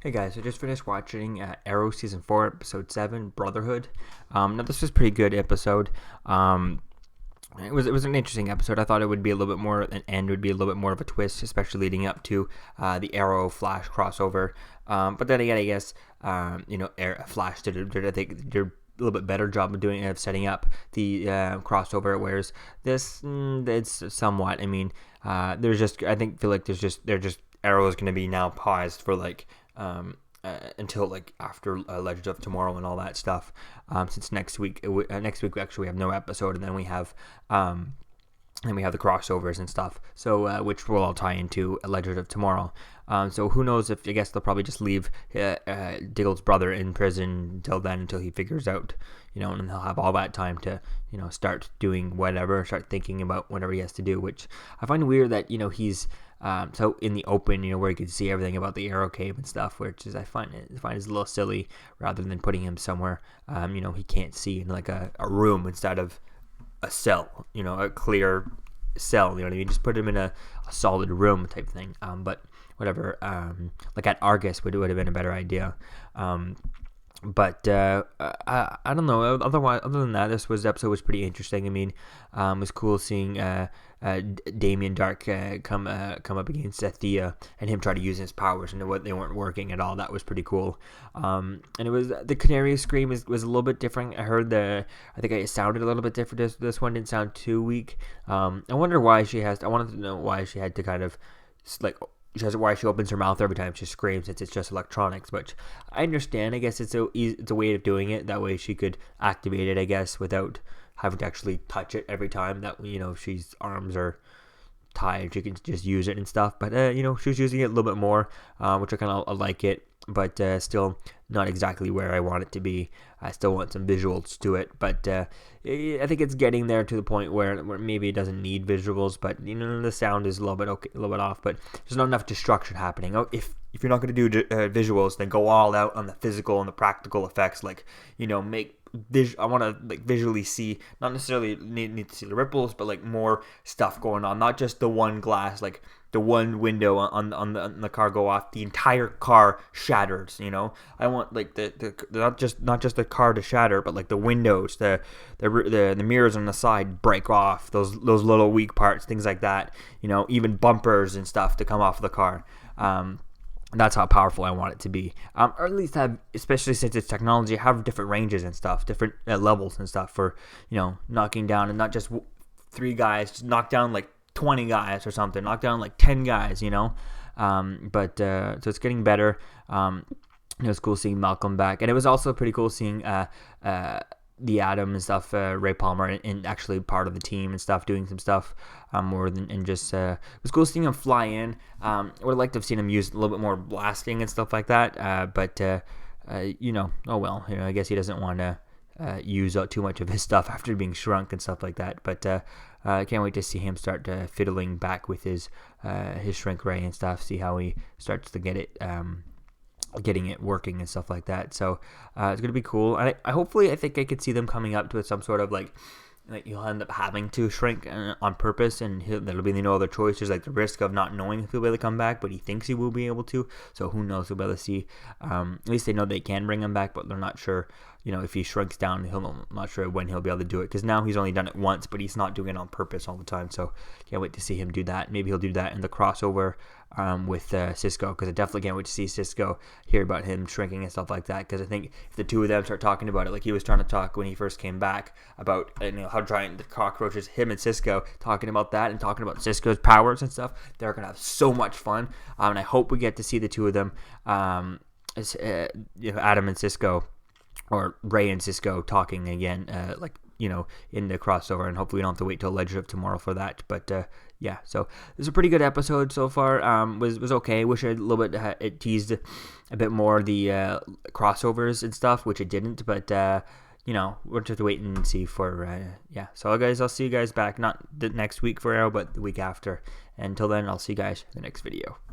Hey guys, I just finished watching Arrow Season 4, Episode 7, Brotherhood. Now this was a pretty good episode. It was an interesting episode. I thought it would be a little bit more, an end would be a little bit more of a twist, especially leading up to the Arrow Flash crossover. But then again, I guess, Flash did a little bit better job of setting up the crossover, whereas this, it's somewhat, I feel like they're just Arrow is going to be now paused for until like after Legends of Tomorrow and all that stuff. Since next week we have no episode, and then we have the crossovers and stuff. So which will all tie into Legends of Tomorrow. So who knows if I guess they'll probably just leave Diggle's brother in prison until then, until he figures out, and he'll have all that time to, start doing whatever, start thinking about whatever he has to do. Which I find weird that he's so in the open, where you can see everything about the Arrow Cave and stuff, which is I find is a little silly, rather than putting him somewhere, he can't see, in like a room instead of a cell, a clear cell, you know what I mean? Just put him in a solid room type thing. But whatever, like at Argus would have been a better idea. But I don't know. Other than that, this episode was pretty interesting. It was cool seeing Damien Dark come up against Thea and him try to use his powers, and what they weren't working at all. That was pretty cool. And it was the Canary scream was a little bit different. I think it sounded a little bit different. This one didn't sound too weak. I wanted to know why she had to kind of why she opens her mouth every time she screams, since it's just electronics. But I understand. I guess it's a way of doing it. That way she could activate it, I guess, without having to actually touch it every time. That if she's arms are tired, she can just use it and stuff. But she was using it a little bit more, which I kind of like it. But still not exactly where I want it to be. I still want some visuals to it, but I think it's getting there to the point where maybe it doesn't need visuals. But the sound is a little bit off. But there's not enough destruction happening. If you're not going to do visuals, then go all out on the physical and the practical effects. I want to visually see, not necessarily need to see the ripples, but more stuff going on, not just the one glass, the one window on the car go off, the entire car shatters. I want the not just the car to shatter, but the windows, the mirrors on the side break off, those little weak parts, things like that. Even bumpers and stuff to come off the car. That's how powerful I want it to be, or at least have, especially since it's technology, have different ranges and stuff, different levels and stuff for knocking down, and not just 3 guys, just knock down 20 guys or something, knock down 10 guys, so it's getting better. It was cool seeing Malcolm back, and it was also pretty cool seeing the Atom and stuff, Ray Palmer, and actually part of the team and stuff, doing some stuff more than and just it was cool seeing him fly in. I would have liked to have seen him use a little bit more blasting and stuff like that, but oh well, I guess he doesn't want to use out too much of his stuff after being shrunk and stuff like that. But I can't wait to see him start fiddling back with his shrink ray and stuff, see how he starts to getting it working and stuff like that. So it's gonna be cool. I think I could see them coming up to some sort of he'll end up having to shrink on purpose, and there'll be no other choice. There's the risk of not knowing if he'll be able to come back, but he thinks he will be able to. So who knows? We'll be able to see. At least they know they can bring him back, but they're not sure. If he shrinks down, I'm not sure when he'll be able to do it, because now he's only done it once, but he's not doing it on purpose all the time. So can't wait to see him do that. Maybe he'll do that in the crossover with Cisco, because I definitely can't wait to see Cisco, hear about him shrinking and stuff like that, because I think if the two of them start talking about it, like he was trying to talk when he first came back about how giant the cockroaches, him and Cisco talking about that and talking about Cisco's powers and stuff, they're gonna have so much fun. And I hope we get to see the two of them, Adam and Cisco, or Ray and Cisco, talking again, in the crossover, and hopefully we don't have to wait till Legend of Tomorrow for that. But yeah, so this is a pretty good episode so far. Was okay. Wish it a little bit it teased a bit more the crossovers and stuff, which it didn't. But we'll just have to wait and see for yeah. So guys, I'll see you guys back, not the next week for Arrow, but the week after. Until then, I'll see you guys in the next video.